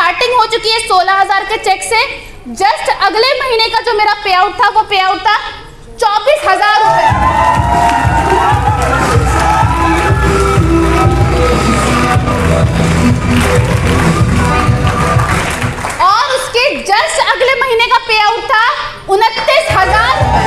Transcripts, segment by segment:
Starting हो चुकी है 16,000 के चेक से। जस्ट अगले महीने का जो मेरा पे आउट था वो पे आउट था 24,000 रुपए। और उसके जस्ट अगले महीने का पे आउट था 29,000 रुपए।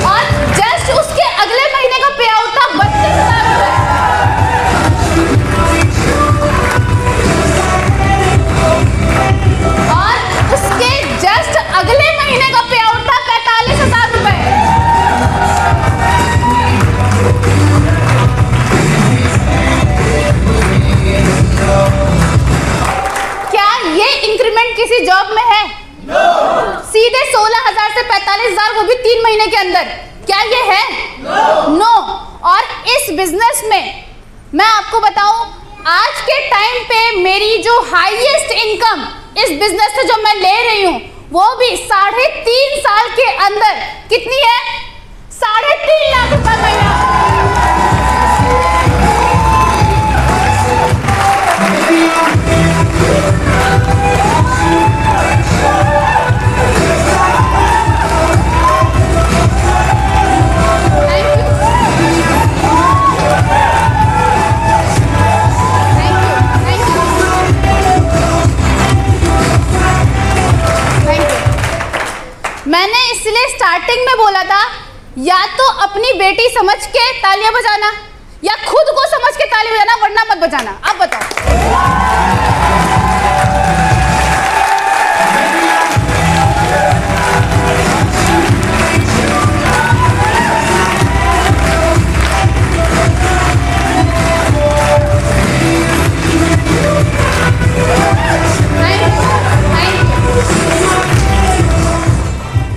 और जस्ट उसके अगले महीने का पे आउट था 32,000 रुपए। और उसके जस्ट अगले महीने का पे आउट था 45,000 रुपए। क्या ये इंक्रीमेंट किसी जॉब में है? सीधे 16,000 से 45,000, वो भी 3 महीने के अंदर। क्या ये है? नो। और इस बिजनेस में मैं आपको बताऊं, आज के टाइम पे मेरी जो हाईएस्ट इनकम इस बिजनेस से जो मैं ले रही हूं वो भी 3.5 साल के अंदर कितनी है? 3.5 लाख रुपए महीना। मैंने इसलिए स्टार्टिंग में बोला था, या तो अपनी बेटी समझ के तालियां बजाना या खुद को समझ के ताली बजाना, वरना मत बजाना। आप बताओ।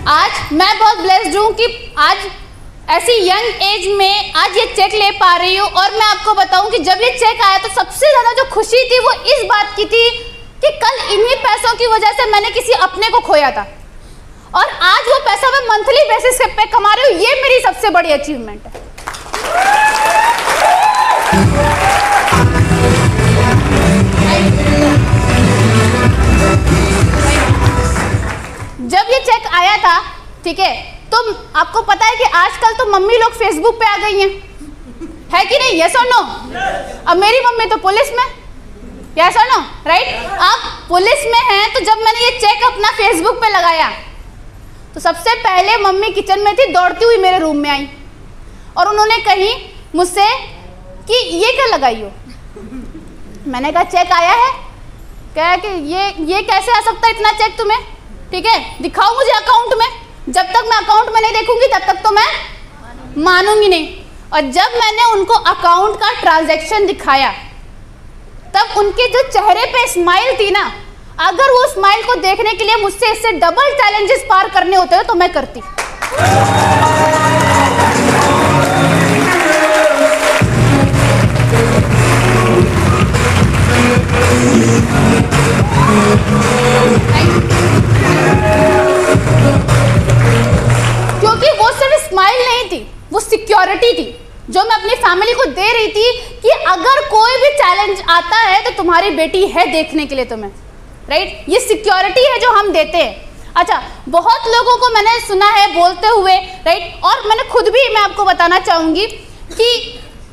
आज मैं बहुत ब्लेस्ड हूँ कि आज ऐसी यंग एज में आज ये चेक ले पा रही हूँ। और मैं आपको बताऊं कि जब ये चेक आया तो सबसे ज़्यादा जो खुशी थी वो इस बात की थी कि कल इन्हीं पैसों की वजह से मैंने किसी अपने को खोया था और आज वो पैसा मैं मंथली बेसिस पे कमा रही हूँ। ये मेरी सबसे बड़ी अचीवमेंट है। जब ये चेक आया था, ठीक है, तो आपको पता है कि आजकल तो मम्मी लोग फेसबुक पे आ गई हैं, है कि नहीं? यस और नो? अब मेरी मम्मी तो पुलिस में, यस और नो, राइट? आप पुलिस में हैं, तो जब मैंने ये चेक अपना फेसबुक पे लगाया तो सबसे पहले मम्मी किचन में थी, दौड़ती हुई मेरे रूम में आई और उन्होंने कही मुझसे कि ये क्या लगाई हो? मैंने कहा चेक आया है। कहा कि ये कैसे आ सकता है इतना चेक तुम्हें? ठीक है, दिखाओ मुझे अकाउंट में। जब तक मैं अकाउंट में नहीं देखूंगी तब तक तो मैं मानूंगी नहीं। और जब मैंने उनको अकाउंट का ट्रांजैक्शन दिखाया तब उनके जो चेहरे पे स्माइल थी ना, अगर वो स्माइल को देखने के लिए मुझसे इससे डबल चैलेंजेस पार करने होते तो मैं करती। क्योंकि वो सिर्फ स्माइल नहीं थी, वो सिक्योरिटी थी जो मैं अपनी फैमिली को दे रही थी कि अगर कोई भी चैलेंज आता है तो तुम्हारी बेटी है देखने के लिए तुम्हें, राइट? ये सिक्योरिटी है जो हम देते हैं। अच्छा, बहुत लोगों को मैंने सुना है बोलते हुए, राइट, और मैंने खुद भी, मैं आपको बताना चाहूँगी कि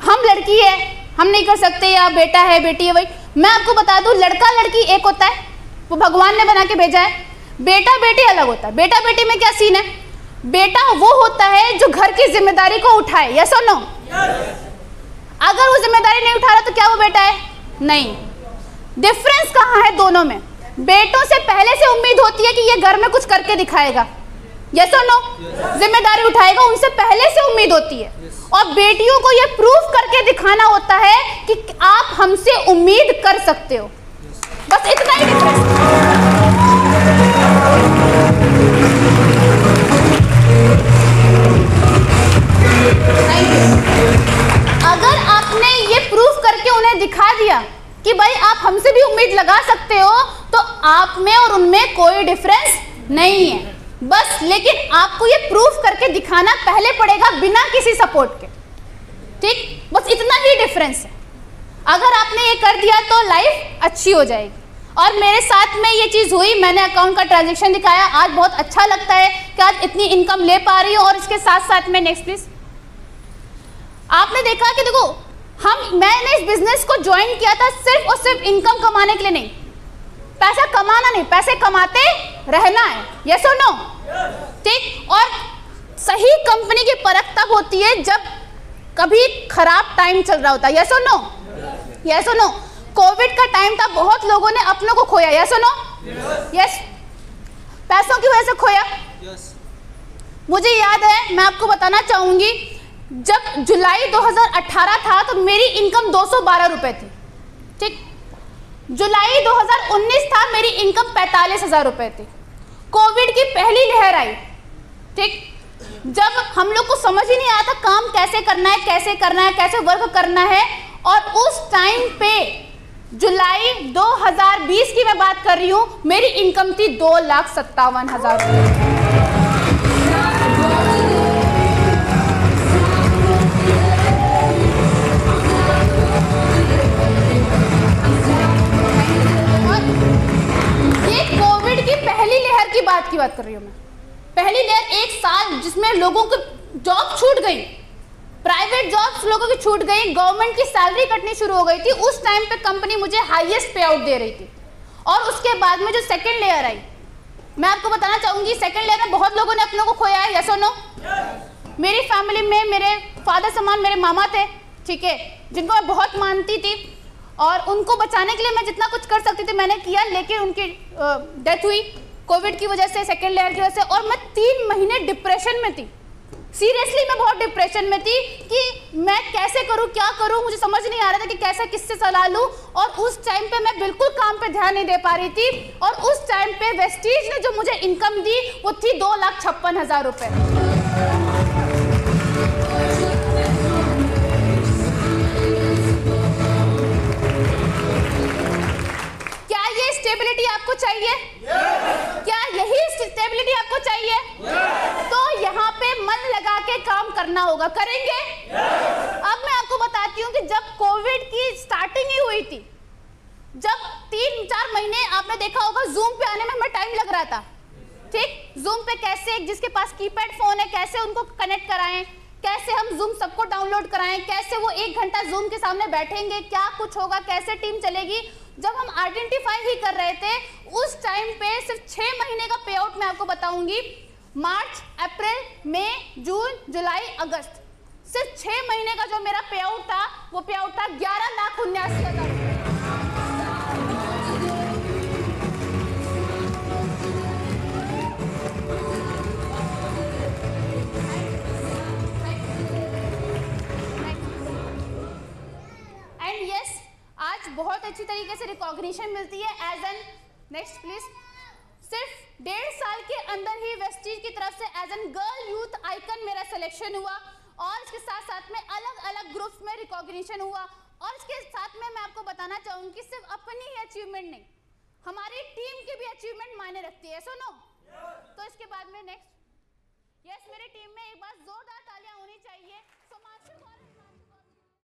हम लड़की है, हम नहीं कर सकते, या बेटा है बेटी है। भाई मैं आपको बता दूँ, लड़का लड़की एक होता है, वो भगवान ने बना के भेजा है। बेटा बेटी अलग होता है। बेटा बेटी में क्या सीन है? बेटा वो होता है जो घर की जिम्मेदारी को उठाए, यस और नो? अगर वो जिम्मेदारी नहीं उठा रहा तो क्या वो बेटा है? नहीं। डिफरेंस कहाँ है दोनों में? बेटों से पहले से उम्मीद होती है कि ये घर में कुछ करके दिखाएगा, यस और नो? जिम्मेदारी उठाएगा, उनसे पहले से उम्मीद होती है। और बेटियों को ये प्रूफ करके दिखाना होता है कि आप हमसे उम्मीद कर सकते हो। बस इतना ही डिफरेंस। अगर आपने ये प्रूफ करके उन्हें दिखा दिया कि भाई आप हमसे भी उम्मीद लगा सकते हो, तो आप में और उनमें कोई डिफरेंस नहीं है। बस, लेकिन आपको ये प्रूफ करके दिखाना पहले पड़ेगा बिना किसी सपोर्ट के, ठीक? बस इतना ही डिफरेंस है। अगर आपने ये कर दिया तो लाइफ अच्छी हो जाएगी। और मेरे साथ में ये चीज़ हुई, मैंने अकाउंट का ट्रांजैक्शन दिखाया, आज बहुत अच्छा लगता है कि आज इतनी इनकम ले पा रही हूँ। और इसके साथ साथ में नेक्स्ट प्लीज, आपने देखा कि देखो मैंने इस बिजनेस को ज्वाइन किया था सिर्फ और सिर्फ इनकम कमाने के लिए नहीं, पैसा कमाना नहीं, पैसे कमाते रहना है, यस और नो, ठीक? और सही कंपनी की परख तब होती है जब कभी खराब टाइम चल रहा होता है, यस और नो, यस और नो। कोविड का टाइम था, बहुत लोगों ने अपनों को खोया, यस और नो, यस, पैसों की वजह से खोया। मुझे याद है, मैं आपको बताना चाहूंगी, जब जुलाई 2018 था तो मेरी इनकम 212 रुपए थी, ठीक? जुलाई 2019 था, मेरी इनकम 45,000 रुपए थी। कोविड की पहली लहर आई, ठीक? जब हम लोग को समझ ही नहीं आया था काम कैसे करना है, कैसे करना है, कैसे वर्क करना है। और उस टाइम पे जुलाई 2020 की मैं बात कर रही हूं, मेरी इनकम थी 2,57,000 रुपए। की बात कर रही हूं मैं, पहली लहर, एक साल जिसमें लोगों को जॉब छूट गई, प्राइवेट जॉब्स लोगों की छूट गई, गवर्नमेंट की सैलरी कटनी शुरू हो गई थी। उस टाइम पे कंपनी मुझे हाईएस्ट पे आउट दे रही थी। और उसके बाद में जो सेकंड लेयर आई, मैं आपको बताना चाहूंगी, सेकंड लेयर में बहुत लोगों ने अपनों को खोया है, यस और नो? मेरी फैमिली में मेरे फादर समान मेरे मामा थे, ठीक है, जिनको मैं बहुत मानती थी और उनको बचाने के लिए मैं जितना कुछ कर सकती थी मैंने किया, लेकिन उनकी डेथ हुई कोविड की वजह से, सेकेंड लेयर की वजह से। और मैं 3 महीने डिप्रेशन में थी, सीरियसली मैं बहुत डिप्रेशन में थी कि मैं कैसे करूं, क्या करूं, मुझे समझ नहीं आ रहा था कि कैसे किससे सलाह लूं। और उस टाइम पे मैं बिल्कुल काम पे ध्यान नहीं दे पा रही थी। और उस टाइम पे वेस्टीज ने जो मुझे इनकम दी वो थी 2,56,000 रुपए। स्टेबिलिटी आपको चाहिए? क्या यही स्टेबिलिटी आपको चाहिए? तो यहाँ पे मन लगा के काम करना होगा, करेंगे? अब मैं आपको बताती हूँ कि जब कोविड की स्टार्टिंग ही हुई थी, जब 3-4 महीने आपने देखा होगा जूम पे आने में हमें टाइम लग रहा था, ठीक? जूम पे कैसे, जिसके पास कीपैड फोन है, कैसे उनको कनेक्ट कराएं, कैसे हम जूम सबको डाउनलोड कराएं, कैसे वो 1 घंटा जूम के सामने बैठेंगे, क्या कुछ होगा, कैसे टीम चलेगी। जब हम आइडेंटिफाई ही कर रहे थे, उस टाइम पे सिर्फ 6 महीने का पे आउट मैं आपको बताऊंगी, मार्च, अप्रैल, मई, जून, जुलाई, अगस्त, सिर्फ 6 महीने का जो मेरा पे आउट था, वो पे आउट था 11,79,000। एंड यस, आज बहुत अच्छी तरीके से रिकॉग्निशन मिलती है एज एन, नेक्स्ट प्लीज, सिर्फ 1.5 साल के अंदर ही वेस्टीज की तरफ से as an girl youth icon मेरा सिलेक्शन हुआ। और इसके साथ साथ में अलग अलग ग्रुप्स में रिकॉग्निशन हुआ। और इसके साथ में मैं आपको बताना चाहूंगी, सिर्फ अपनी ही अचीवमेंट नहीं, हमारी टीम की भी अचीवमेंट मायने रखती है, सो नो? तो इसके बाद में नेक्स्ट, यस, मेरी टीम में एक बार जोरदार तालियां होनी चाहिए।